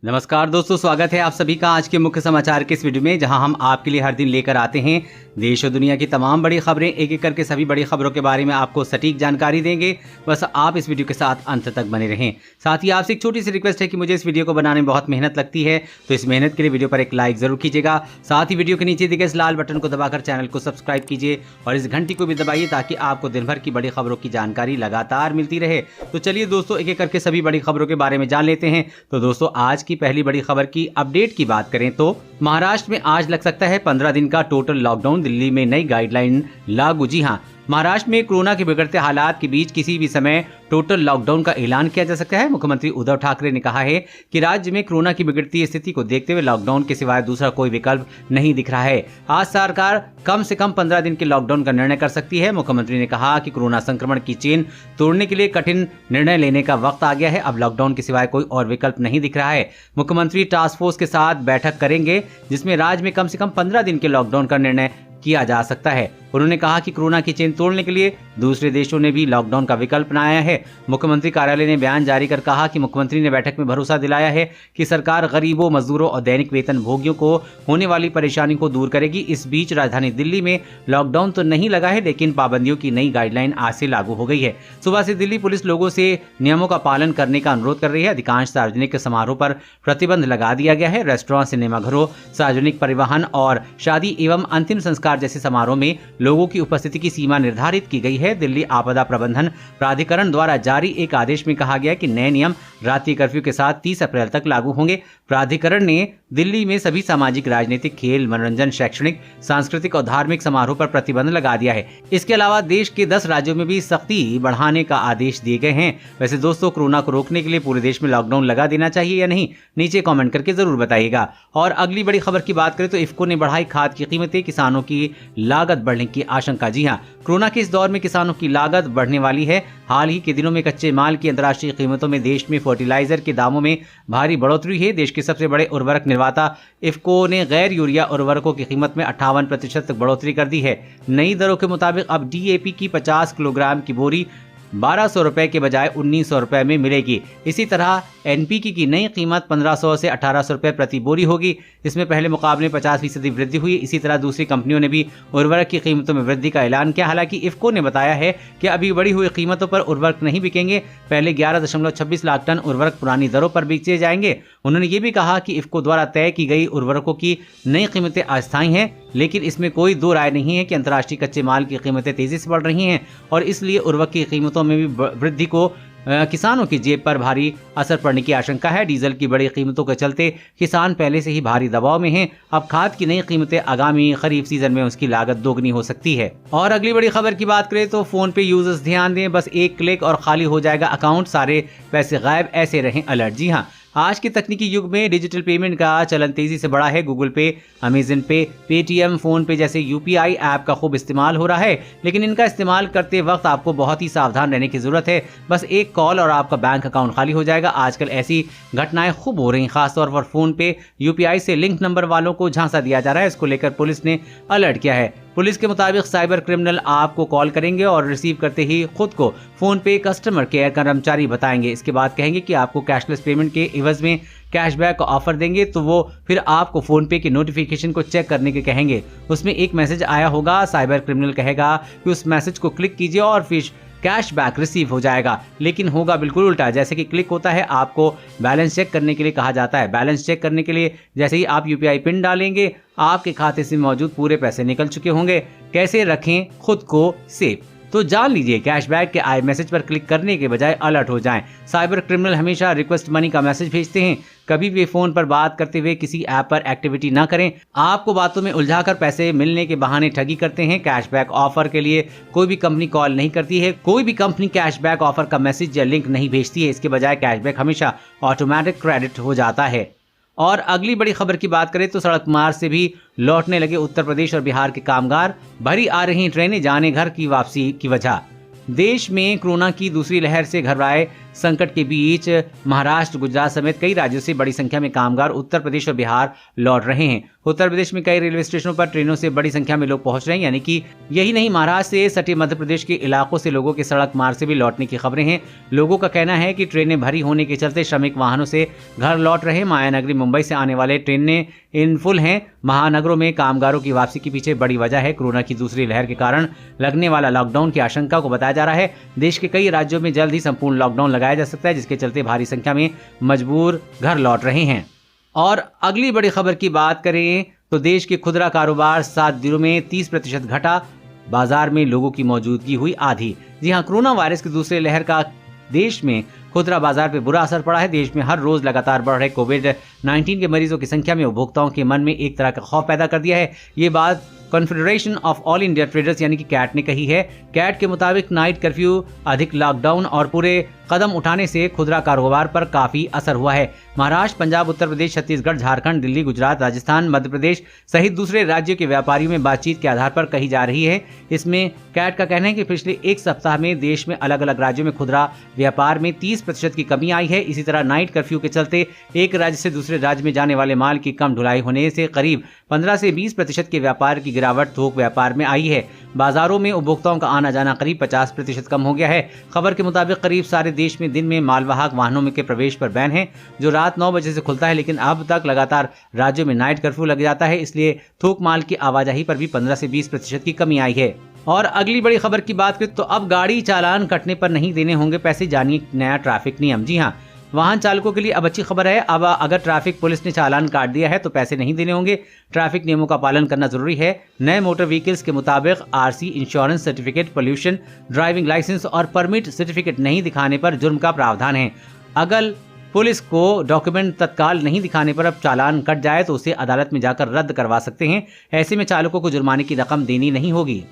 नमस्कार दोस्तों, स्वागत है आप सभी का आज के मुख्य समाचार के इस वीडियो में, जहां हम आपके लिए हर दिन लेकर आते हैं देश और दुनिया की तमाम बड़ी खबरें। एक एक करके सभी बड़ी खबरों के बारे में आपको सटीक जानकारी देंगे। बस आप इस वीडियो के साथ अंत तक बने रहें। साथ ही आपसे एक छोटी सी रिक्वेस्ट है कि मुझे इस वीडियो को बनाने में बहुत मेहनत लगती है, तो इस मेहनत के लिए वीडियो पर एक लाइक जरूर कीजिएगा। साथ ही वीडियो के नीचे दिखे इस लाल बटन को दबाकर चैनल को सब्सक्राइब कीजिए और इस घंटी को भी दबाइए ताकि आपको दिन भर की बड़ी खबरों की जानकारी लगातार मिलती रहे। तो चलिए दोस्तों, एक एक करके सभी बड़ी खबरों के बारे में जान लेते हैं। तो दोस्तों, आज की पहली बड़ी खबर की अपडेट की बात करें तो महाराष्ट्र में आज लग सकता है 15 दिन का टोटल लॉकडाउन। दिल्ली में नई गाइडलाइन लागू। जी हां, महाराष्ट्र में कोरोना के बिगड़ते हालात के बीच किसी भी समय टोटल लॉकडाउन का ऐलान किया जा सकता है। मुख्यमंत्री उद्धव ठाकरे ने कहा है कि राज्य में कोरोना की बिगड़ती स्थिति को देखते हुए लॉकडाउन के सिवाय दूसरा कोई विकल्प नहीं दिख रहा है। आज सरकार कम से कम 15 दिन के लॉकडाउन का निर्णय कर सकती है। मुख्यमंत्री ने कहा कि कोरोना संक्रमण की चेन तोड़ने के लिए कठिन निर्णय लेने का वक्त आ गया है। अब लॉकडाउन के सिवाय कोई और विकल्प नहीं दिख रहा है। मुख्यमंत्री टास्क फोर्स के साथ बैठक करेंगे जिसमें राज्य में कम से कम 15 दिन के लॉकडाउन का निर्णय किया जा सकता है। उन्होंने कहा कि कोरोना की चेन तोड़ने के लिए दूसरे देशों ने भी लॉकडाउन का विकल्प अपनाया है। मुख्यमंत्री कार्यालय ने बयान जारी कर कहा कि मुख्यमंत्री ने बैठक में भरोसा दिलाया है कि सरकार गरीबों, मजदूरों और दैनिक वेतन भोगियों को होने वाली परेशानी को दूर करेगी। इस बीच राजधानी दिल्ली में लॉकडाउन तो नहीं लगा है, लेकिन पाबंदियों की नई गाइडलाइन आज से लागू हो गई है। सुबह से दिल्ली पुलिस लोगों से नियमों का पालन करने का अनुरोध कर रही है। अधिकांश सार्वजनिक समारोह पर प्रतिबंध लगा दिया गया है। रेस्टोरेंट, सिनेमाघरों, सार्वजनिक परिवहन और शादी एवं अंतिम संस्कार जैसे समारोह में लोगों की उपस्थिति की सीमा निर्धारित की गई है। दिल्ली आपदा प्रबंधन प्राधिकरण द्वारा जारी एक आदेश में कहा गया कि नए नियम रात्रि कर्फ्यू के साथ 30 अप्रैल तक लागू होंगे। प्राधिकरण ने दिल्ली में सभी सामाजिक, राजनीतिक, खेल, मनोरंजन, शैक्षणिक, सांस्कृतिक और धार्मिक समारोह पर प्रतिबंध लगा दिया है। इसके अलावा देश के 10 राज्यों में भी सख्ती बढ़ाने का आदेश दिए गए हैं। वैसे दोस्तों, कोरोना को रोकने के लिए पूरे देश में लॉकडाउन लगा देना चाहिए या नहीं, नीचे कमेंट करके जरूर बताइएगा। और अगली बड़ी खबर की बात करें तो इफ्को ने बढ़ाई खाद की कीमतें, किसानों की लागत बढ़ने की आशंका। जी हां, कोरोना के इस दौर में किसानों की लागत बढ़ने वाली है। हाल ही के दिनों में कच्चे माल की अंतर्राष्ट्रीय कीमतों में देश में फर्टिलाइजर के दामों में भारी बढ़ोतरी है। देश के सबसे बड़े उर्वरक निर्माता इफ्को ने गैर यूरिया उर्वरकों की कीमत में 58% तक बढ़ोतरी कर दी है। नई दरों के मुताबिक अब डीएपी की 50 किलोग्राम की बोरी 1200 रुपए के बजाय 1900 रुपए में मिलेगी। इसी तरह एनपीके की नई कीमत 1500 से 1800 रुपए प्रति बोरी होगी। इसमें पहले मुकाबले 50% वृद्धि हुई। इसी तरह दूसरी कंपनियों ने भी उर्वरक की कीमतों में वृद्धि का ऐलान किया। हालांकि इफ्को ने बताया है कि अभी बढ़ी हुई कीमतों पर उर्वरक नहीं बिकेंगे। पहले 11.26 लाख टन उर्वरक पुरानी दरों पर बेचे जाएंगे। उन्होंने ये भी कहा कि इफ्को द्वारा तय की गई उर्वरकों की नई कीमतें अस्थायी हैं, लेकिन इसमें कोई दो राय नहीं है कि अंतर्राष्ट्रीय कच्चे माल की कीमतें तेजी से बढ़ रही हैं और इसलिए उर्वरक की कीमतों में भी वृद्धि को किसानों की जेब पर भारी असर पड़ने की आशंका है। डीजल की बड़ी कीमतों के चलते किसान पहले से ही भारी दबाव में हैं। अब खाद की नई कीमतें आगामी खरीफ सीजन में उसकी लागत दोगुनी हो सकती है। और अगली बड़ी खबर की बात करें तो फोन पे यूजर्स ध्यान दें, बस एक क्लिक और खाली हो जाएगा अकाउंट, सारे पैसे गायब, ऐसे रहें अलर्ट। जी हाँ, आज के तकनीकी युग में डिजिटल पेमेंट का चलन तेजी से बढ़ा है। गूगल पे, अमेजन पे, पेटीएम, फोन पे जैसे यूपीआई ऐप का खूब इस्तेमाल हो रहा है, लेकिन इनका इस्तेमाल करते वक्त आपको बहुत ही सावधान रहने की जरूरत है। बस एक कॉल और आपका बैंक अकाउंट खाली हो जाएगा। आजकल ऐसी घटनाएं खूब हो रही, खासतौर पर फोन पे यूपीआई से लिंक नंबर वालों को झांसा दिया जा रहा है। इसको लेकर पुलिस ने अलर्ट किया है। पुलिस के मुताबिक साइबर क्रिमिनल आपको कॉल करेंगे और रिसीव करते ही खुद को फोन पे कस्टमर केयर कर्मचारी बताएंगे। इसके बाद कहेंगे कि आपको कैशलेस पेमेंट के एवज में कैशबैक का ऑफर देंगे, तो वो फिर आपको फोन पे की नोटिफिकेशन को चेक करने के कहेंगे। उसमें एक मैसेज आया होगा, साइबर क्रिमिनल कहेगा कि उस मैसेज को क्लिक कीजिए और फिर कैशबैक रिसीव हो जाएगा, लेकिन होगा बिल्कुल उल्टा। जैसे कि क्लिक होता है, आपको बैलेंस चेक करने के लिए कहा जाता है। बैलेंस चेक करने के लिए जैसे ही आप यूपीआई पिन डालेंगे, आपके खाते से मौजूद पूरे पैसे निकल चुके होंगे। कैसे रखें खुद को सेफ, तो जान लीजिए। कैशबैक के आए मैसेज पर क्लिक करने के बजाय अलर्ट हो जाएं। साइबर क्रिमिनल हमेशा रिक्वेस्ट मनी का मैसेज भेजते हैं। कभी भी फोन पर बात करते हुए किसी ऐप पर एक्टिविटी ना करें। आपको बातों में उलझाकर पैसे मिलने के बहाने ठगी करते हैं। कैशबैक ऑफर के लिए कोई भी कंपनी कॉल नहीं करती है। कोई भी कंपनी कैशबैक ऑफर का मैसेज या लिंक नहीं भेजती है। इसके बजाय कैशबैक हमेशा ऑटोमेटिक क्रेडिट हो जाता है। और अगली बड़ी खबर की बात करें तो सड़क मार्ग से भी लौटने लगे उत्तर प्रदेश और बिहार के कामगार। भरी आ रही ट्रेनें, जाने घर की वापसी की वजह। देश में कोरोना की दूसरी लहर से घबराए संकट के बीच महाराष्ट्र, गुजरात समेत कई राज्यों से बड़ी संख्या में कामगार उत्तर प्रदेश और बिहार लौट रहे हैं। उत्तर प्रदेश में कई रेलवे स्टेशनों पर ट्रेनों से बड़ी संख्या में लोग पहुंच रहे हैं। यानी कि यही नहीं, महाराष्ट्र से सटे मध्य प्रदेश के इलाकों से लोगों के सड़क मार्ग से भी लौटने की खबरें हैं। लोगों का कहना है कि ट्रेनें भरी होने के चलते श्रमिक वाहनों से घर लौट रहे। मायानगरी मुंबई से आने वाले ट्रेनें इन फुल हैं। महानगरों में कामगारों की वापसी के पीछे बड़ी वजह है कोरोना की दूसरी लहर के कारण लगने वाला लॉकडाउन की आशंका को बताया जा रहा है। देश के कई राज्यों में जल्द ही संपूर्ण लॉकडाउन लगाया जा सकता है, जिसके चलते भारी संख्या में मजबूर घर लौट रहे हैं। और अगली बड़ी खबर की बात करें तो देश के खुदरा कारोबार 7 दिनों में 30% घटा, बाजार में लोगों की मौजूदगी हुई आधी। जी हां, कोरोना वायरस की दूसरी लहर का देश में खुदरा बाजार पे बुरा असर पड़ा है। देश में हर रोज लगातार बढ़ रहे कोविड-19 के मरीजों की संख्या में उपभोक्ताओं के मन में एक तरह का खौफ पैदा कर दिया है। ये बात confederation of all India traders यानी कि कैट ने कही है। कैट के मुताबिक नाइट कर्फ्यू, अधिक लॉकडाउन और पूरे कदम उठाने से खुदरा कारोबार पर काफी असर हुआ है। महाराष्ट्र, पंजाब, उत्तर प्रदेश, छत्तीसगढ़, झारखंड, दिल्ली, गुजरात, राजस्थान, मध्य प्रदेश सहित दूसरे राज्यों के व्यापारियों में बातचीत के आधार पर कही जा रही है। इसमें कैट का कहना है कि पिछले एक सप्ताह में देश में अलग अलग राज्यों में खुदरा व्यापार में 30% की कमी आई है। इसी तरह नाइट कर्फ्यू के चलते एक राज्य से दूसरे राज्य में जाने वाले माल की कम ढुलाई होने से करीब 15 से 20% के व्यापार की गिरावट थोक व्यापार में आई है। बाजारों में उपभोक्ताओं का आना जाना करीब 50% कम हो गया है। खबर के मुताबिक करीब सारे देश में दिन में मालवाहक वाहनों के प्रवेश पर बैन है, जो रात 9 बजे से खुलता है, लेकिन अब तक लगातार राज्यों में नाइट कर्फ्यू लग जाता है। इसलिए थोक माल की आवाजाही पर भी 15 से 20% की कमी आई है। और अगली बड़ी खबर की बात करें तो अब गाड़ी चालान कटने पर नहीं देने होंगे पैसे, जानिए नया ट्रैफिक नियम। जी हाँ, वाहन चालकों के लिए अब अच्छी खबर है। अब अगर ट्रैफिक पुलिस ने चालान काट दिया है तो पैसे नहीं देने होंगे। ट्रैफिक नियमों का पालन करना जरूरी है। नए मोटर व्हीकल्स के मुताबिक RC, insurance certificate, pollution, driving licence और परमिट सर्टिफिकेट नहीं दिखाने पर जुर्म का प्रावधान है। अगर पुलिस को डॉक्यूमेंट तत्काल नहीं दिखाने पर अब चालान कट जाए तो उसे अदालत में जाकर रद्द करवा सकते हैं। ऐसे में चालकों को जुर्माने की रकम देनी नहीं होगी।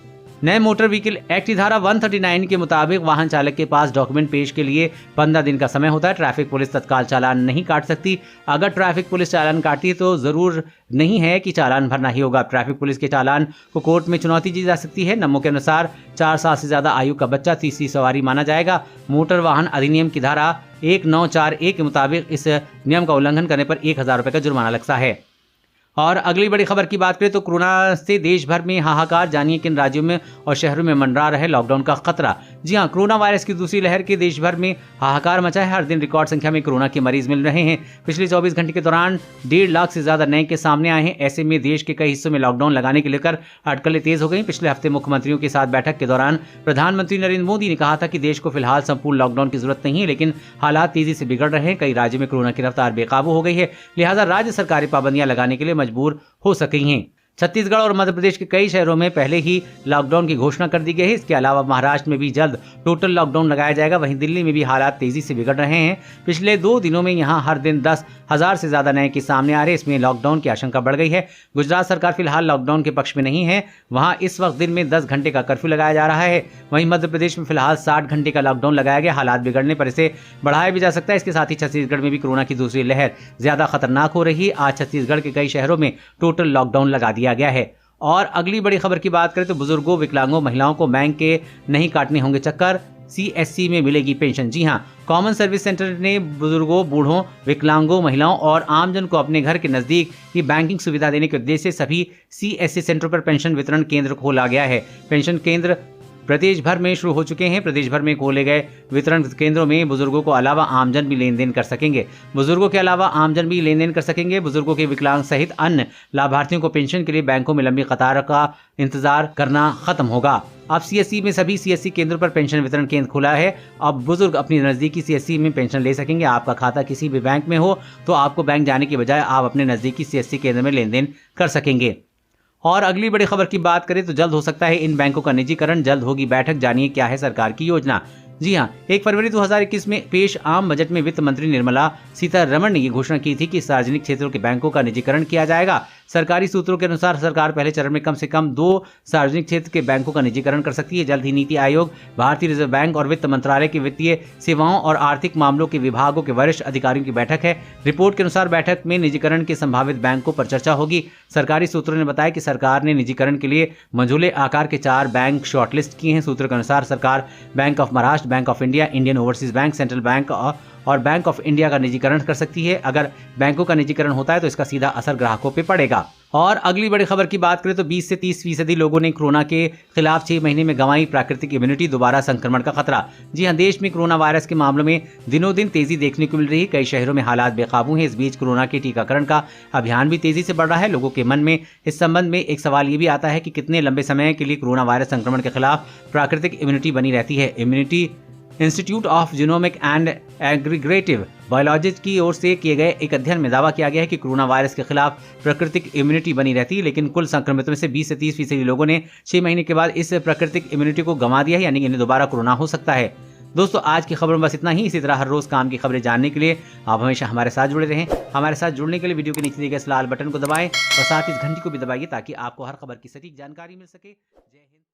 नए मोटर व्हीकल एक्ट की धारा 139 के मुताबिक वाहन चालक के पास डॉक्यूमेंट पेश के लिए 15 दिन का समय होता है। ट्रैफिक पुलिस तत्काल चालान नहीं काट सकती। अगर ट्रैफिक पुलिस चालान काटती है तो जरूर नहीं है कि चालान भरना ही होगा। ट्रैफिक पुलिस के चालान को कोर्ट में चुनौती दी जा सकती है। नियमों के अनुसार 4 साल से ज्यादा आयु का बच्चा तीसरी सवारी माना जाएगा। मोटर वाहन अधिनियम की धारा 1941 के मुताबिक इस नियम का उल्लंघन करने पर 1000 रुपए का जुर्माना लगता है। और अगली बड़ी खबर की बात करें तो कोरोना से देश भर में हाहाकार, जानिए किन राज्यों में और शहरों में मंडरा रहे लॉकडाउन का खतरा। जी हां, कोरोना वायरस की दूसरी लहर के देश भर में हाहाकार मचा है। हर दिन रिकॉर्ड संख्या में कोरोना के मरीज मिल रहे हैं। पिछले 24 घंटे के दौरान 1.5 लाख से ज्यादा नए केस सामने आए हैं। ऐसे में देश के कई हिस्सों में लॉकडाउन लगाने के लेकर अटकलें तेज हो गई। पिछले हफ्ते मुख्यमंत्रियों के साथ बैठक के दौरान प्रधानमंत्री नरेंद्र मोदी ने कहा था कि देश को फिलहाल संपूर्ण लॉकडाउन की जरूरत नहीं है, लेकिन हालात तेजी से बिगड़ रहे हैं। कई राज्यों में कोरोना की रफ्तार बेकाबू हो गई है, लिहाजा राज्य सरकारें पाबंदियां लगाने के लिए मजबूर हो सकी हैं। छत्तीसगढ़ और मध्य प्रदेश के कई शहरों में पहले ही लॉकडाउन की घोषणा कर दी गई है। इसके अलावा महाराष्ट्र में भी जल्द टोटल लॉकडाउन लगाया जाएगा। वहीं दिल्ली में भी हालात तेजी से बिगड़ रहे हैं। पिछले 2 दिनों में यहां हर दिन 10,000 से ज्यादा नए केस सामने आ रहे हैं। इसमें लॉकडाउन की आशंका बढ़ गई है। गुजरात सरकार फिलहाल लॉकडाउन के पक्ष में नहीं है। वहां इस वक्त दिन में 10 घंटे का कर्फ्यू लगाया जा रहा है। वहीं मध्य प्रदेश में फिलहाल 60 घंटे का लॉकडाउन लगाया गया। हालात बिगड़ने पर इसे बढ़ाया भी जा सकता है। इसके साथ ही छत्तीसगढ़ में भी कोरोना की दूसरी लहर ज्यादा खतरनाक हो रही है। आज छत्तीसगढ़ के कई शहरों में टोटल लॉकडाउन लगा दिया गया है। और अगली बड़ी खबर की बात करें तो बुजुर्गों, विकलांगों, महिलाओं को बैंक के नहीं काटने होंगे चक्कर, CSC में मिलेगी पेंशन। जी हां, कॉमन सर्विस सेंटर ने बुजुर्गों, बूढ़ों, विकलांगों, महिलाओं और आमजन को अपने घर के नजदीक ही बैंकिंग सुविधा देने के उद्देश्य से सभी CSC सेंटरों पर पेंशन वितरण केंद्र खोला गया है। पेंशन केंद्र प्रदेश भर में शुरू हो चुके हैं। प्रदेश भर में खोले गए वितरण केंद्रों में बुजुर्गों को अलावा आमजन भी लेन देन कर सकेंगे। बुजुर्गों के अलावा आमजन भी लेन देन कर सकेंगे। बुजुर्गों के, विकलांग सहित अन्य लाभार्थियों को पेंशन के लिए बैंकों में लंबी कतार का इंतजार करना खत्म होगा। अब CSC में सभी CSC केंद्रों पर पेंशन वितरण केंद्र खुला है। अब बुजुर्ग अपनी नजदीकी CSC में पेंशन ले सकेंगे। आपका खाता किसी भी बैंक में हो तो आपको बैंक जाने की बजाय आप अपने नजदीकी CSC केंद्र में लेन देन कर सकेंगे। और अगली बड़ी खबर की बात करें तो जल्द हो सकता है इन बैंकों का निजीकरण, जल्द होगी बैठक, जानिए क्या है सरकार की योजना। जी हां, 1 फरवरी 2021 में पेश आम बजट में वित्त मंत्री निर्मला सीतारमण ने ये घोषणा की थी कि सार्वजनिक क्षेत्रों के बैंकों का निजीकरण किया जाएगा। सरकारी सूत्रों के अनुसार सरकार पहले चरण में कम से कम 2 सार्वजनिक क्षेत्र के बैंकों का निजीकरण कर सकती है। जल्द ही नीति आयोग, भारतीय रिजर्व बैंक और वित्त मंत्रालय के वित्तीय सेवाओं और आर्थिक मामलों के विभागों के वरिष्ठ अधिकारियों की बैठक है। रिपोर्ट के अनुसार बैठक में निजीकरण के संभावित बैंकों पर चर्चा होगी। सरकारी सूत्रों ने बताया कि सरकार ने निजीकरण के लिए मंझोले आकार के 4 बैंक शॉर्टलिस्ट किए हैं। सूत्रों के अनुसार सरकार bank of Maharashtra, bank of India, Indian overseas bank, central bank और बैंक ऑफ इंडिया का निजीकरण कर सकती है। अगर बैंकों का निजीकरण होता है तो इसका सीधा असर ग्राहकों पे पड़ेगा। और अगली बड़ी खबर की बात करें तो 20 से 30% लोगों ने कोरोना के खिलाफ 6 महीने में गंवाई प्राकृतिक इम्यूनिटी, दोबारा संक्रमण का खतरा। जी हां, देश में कोरोना वायरस के मामलों में दिनों दिन तेजी देखने को मिल रही है। कई शहरों में हालात बेकाबू हैं। इस बीच कोरोना के टीकाकरण का अभियान भी तेजी से बढ़ रहा है। लोगों के मन में इस संबंध में एक सवाल ये भी आता है कि कितने लंबे समय के लिए कोरोना वायरस संक्रमण के खिलाफ प्राकृतिक इम्यूनिटी बनी रहती है। Immunity institute of genomic and aggregative biology की ओर से किए गए एक अध्ययन में दावा किया गया है कि कोरोना वायरस के खिलाफ प्राकृतिक इम्यूनिटी बनी रहती है, लेकिन कुल संक्रमितों में से 20 से 30% लोगों ने 6 महीने के बाद इस प्राकृतिक इम्यूनिटी को गंवा दिया है, यानी कि इन्हें दोबारा कोरोना हो सकता है। दोस्तों, आज की खबरों में बस इतना ही। इसी तरह हर रोज काम की खबरें जानने के लिए आप हमेशा हमारे साथ जुड़े रहें। हमारे साथ जुड़ने के लिए वीडियो के नीचे दिए गए इस लाल बटन को दबाएं और साथ ही इस घंटी को भी दबाइए ताकि आपको हर खबर की सटीक जानकारी मिल सके। जय हिंद।